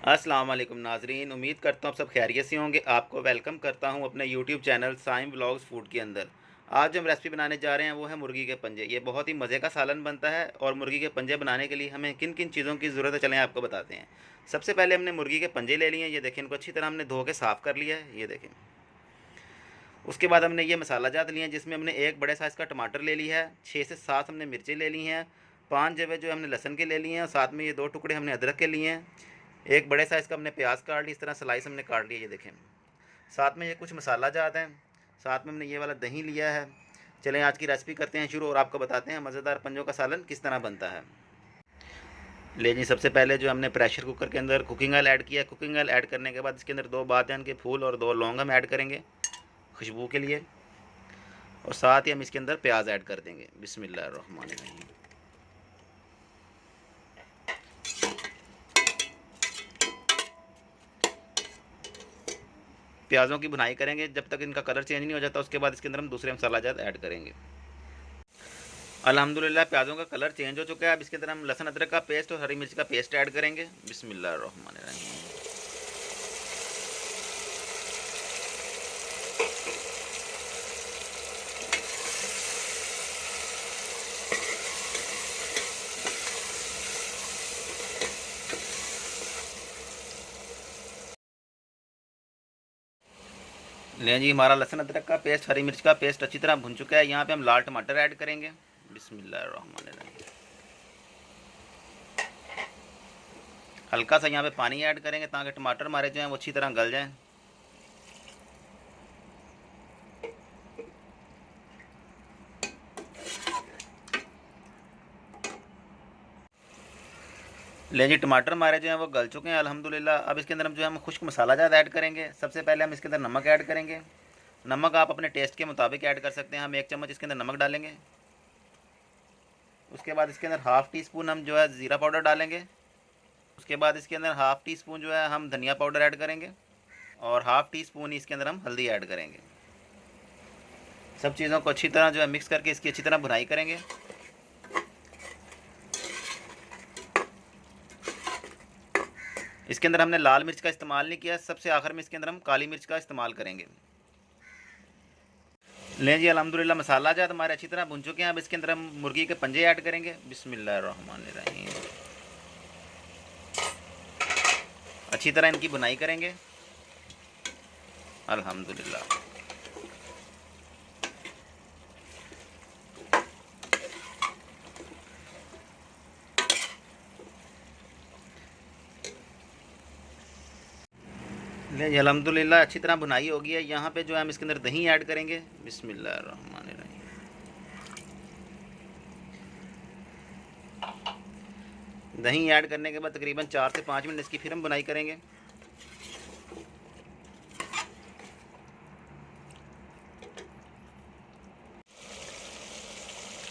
अस्सलाम वालेकुम नाज़रीन, उम्मीद करता हूँ आप सब खैरियत से होंगे। आपको वेलकम करता हूँ अपने YouTube channel Saim vlogs food के अंदर। आज जो हम रेसिपी बनाने जा रहे हैं वो है मुर्गी के पंजे। ये बहुत ही मज़े का सालन बनता है और मुर्गी के पंजे बनाने के लिए हमें किन किन चीज़ों की ज़रूरत है चलें आपको बताते हैं। सबसे पहले हमने मुर्गी के पंजे ले लिए हैं, ये देखें इनको अच्छी तरह हमने धो के साफ़ कर लिया है, ये देखें। उसके बाद हमने ये मसाला जात लिए हैं जिसमें हमने एक बड़े साइज़ का टमाटर ले लिया है, 6 से 7 हमने मिर्चें ले ली हैं, 5 जवे जो हमने लहसुन के ले लिए हैं और साथ में ये 2 टुकड़े हमने अदरक के लिए हैं। एक बड़े साइज़ का हमने प्याज काट ली, इस तरह स्लाइस हमने काट लिया, ये देखें। साथ में ये कुछ मसाला जात हैं, साथ में हमने ये वाला दही लिया है। चलें आज की रेसिपी करते हैं शुरू और आपको बताते हैं मज़ेदार पंजों का सालन किस तरह बनता है। ले जी, सबसे पहले जो हमने प्रेशर कुकर के अंदर कुकिंग ऑयल ऐड किया। कुकिंग ऑयल ऐड करने के बाद इसके अंदर 2 बादन के फूल और 2 लौंग हम ऐड करेंगे खुशबू के लिए, और साथ ही हम इसके अंदर प्याज ऐड कर देंगे। बिस्मिल्लाहिर्रहमानिर्रहीम। प्याज़ों की भुनाई करेंगे जब तक इनका कलर चेंज नहीं हो जाता। उसके बाद इसके अंदर हम दूसरे मसाला जात ऐड करेंगे। अल्हम्दुलिल्लाह प्याज़ों का कलर चेंज हो चुका है। अब इसके अंदर हम लहसुन अदरक का पेस्ट और हरी मिर्च का पेस्ट ऐड करेंगे। बिस्मिल्लाहिर्रहमानिर्रहीम। लें जी, हमारा लहसुन अदरक का पेस्ट हरी मिर्च का पेस्ट अच्छी तरह भुन चुका है। यहाँ पे हम लाल टमाटर ऐड करेंगे। बिस्मिल्लाहिर्रहमानिर्रहीम। हल्का सा यहाँ पे पानी ऐड करेंगे ताकि टमाटर हमारे जो हैं वो अच्छी तरह गल जाएं। ले जी, टमाटर हमारे जो हैं वो गल चुके हैं अल्हम्दुलिल्लाह। अब इसके अंदर हम जो है हम खुश्क मसाला ज़्यादा ऐड करेंगे। सबसे पहले हम इसके अंदर नमक ऐड करेंगे। नमक आप अपने टेस्ट के मुताबिक ऐड कर सकते हैं। हम 1 चम्मच इसके अंदर नमक डालेंगे। उसके बाद इसके अंदर हाफ़ टी स्पून हम जो है ज़ीरा पाउडर डालेंगे। उसके बाद इसके अंदर हाफ़ टी स्पून जो है हम धनिया पाउडर ऐड करेंगे और हाफ़ टी स्पून इसके अंदर हम हल्दी ऐड करेंगे। सब चीज़ों को अच्छी तरह जो है मिक्स करके इसकी अच्छी तरह भुनाई करेंगे। इसके अंदर हमने लाल मिर्च का इस्तेमाल नहीं किया। सबसे आखिर में इसके अंदर हम काली मिर्च का इस्तेमाल करेंगे। लें जी, अल्हम्दुलिल्लाह मसाला जात हमारे अच्छी तरह भुन चुके हैं। अब इसके अंदर हम मुर्गी के पंजे ऐड करेंगे। बिस्मिल्लाहिर्रहमानिर्रहीम। अच्छी तरह इनकी भुनाई करेंगे अल्हम्दुलिल्लाह। ले जी, अल्हम्दुलिल्लाह अच्छी तरह भुनाई हो गई है। यहाँ पे जो है हम इसके अंदर दही ऐड करेंगे। बिस्मिल्लाहिर्रहमानिर्रहीम। दही ऐड करने के बाद तकरीबन 4 से 5 मिनट इसकी फिर हम बुनाई करेंगे।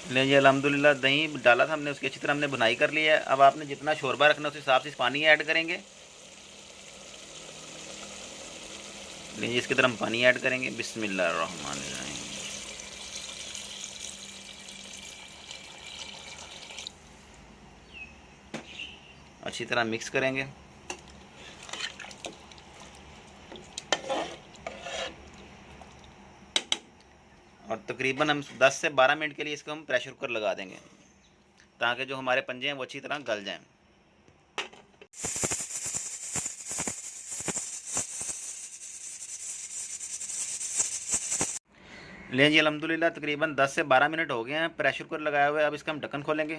ले जी, अल्हम्दुलिल्लाह दही डाला था हमने, उसकी अच्छी तरह हमने बुनाई कर ली है। अब आपने जितना शोरबा रखना है उस हिसाब से पानी ऐड करेंगे। ले जी, इसके अंदर हम पानी ऐड करेंगे। बिस्मिल्लाहिर्रहमानिर्रहीम। अच्छी तरह मिक्स करेंगे और तकरीबन हम 10 से 12 मिनट के लिए इसको हम प्रेशर कुकर लगा देंगे ताकि जो हमारे पंजे हैं वो अच्छी तरह गल जाएं। लें जी, अल्हम्दुलिल्लाह तकरीबन 10 से 12 मिनट हो गए हैं प्रेशर कुकर लगाए हुए। अब इसका हम ढक्कन खोलेंगे।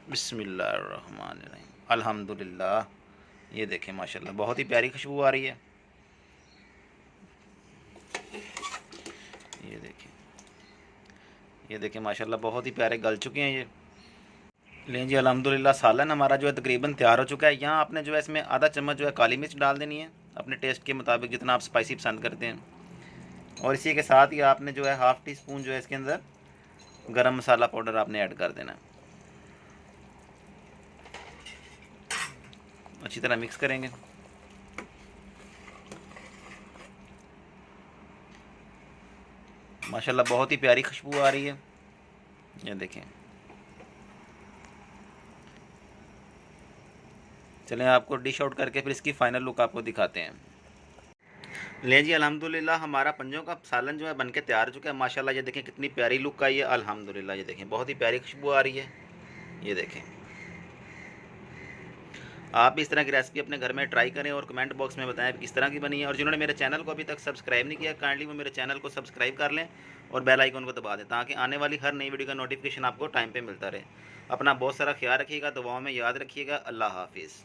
बिस्मिल्लाहिर्रहमानिर्रहीम। अल्हम्दुलिल्लाह, ये देखें माशाल्लाह बहुत ही प्यारी खुशबू आ रही है। ये देखें, ये देखें माशाल्लाह बहुत ही प्यारे गल चुके हैं ये। लें जी, अल्हम्दुलिल्लाह सालन हमारा जो है तकरीबन तैयार हो चुका है। यहाँ आपने जो है इसमें आधा चम्मच जो है काली मिर्च डाल देनी है अपने टेस्ट के मुताबिक जितना आप स्पाइसी पसंद करते हैं, और इसी के साथ ही आपने जो है हाफ़ टी स्पून जो है इसके अंदर गरम मसाला पाउडर आपने ऐड कर देना है। अच्छी तरह मिक्स करेंगे। माशाल्लाह बहुत ही प्यारी खुशबू आ रही है, ये देखें। चलें आपको डिश आउट करके फिर इसकी फ़ाइनल लुक आपको दिखाते हैं। लें जी, अल्हम्दुलिल्लाह हमारा पंजों का सालन जो है बनके तैयार हो चुका है। माशाल्लाह ये देखें कितनी प्यारी लुक आई है अल्हम्दुलिल्लाह। ये देखें बहुत ही प्यारी खुशबू आ रही है। ये देखें, आप भी इस तरह की रेसिपी अपने घर में ट्राई करें और कमेंट बॉक्स में बताएं किस तरह की बनी है। और जिन्होंने मेरे चैनल को अभी तक सब्सक्राइब नहीं किया, काइंडली वो मेरे चैनल को सब्सक्राइब कर लें और बेल आइकन को दबा दें ताकि आने वाली हर नई वीडियो का नोटिफिकेशन आपको टाइम पे मिलता रहे। अपना बहुत सारा ख्याल रखिएगा, दुआओं में याद रखिएगा। अल्लाह हाफिज़।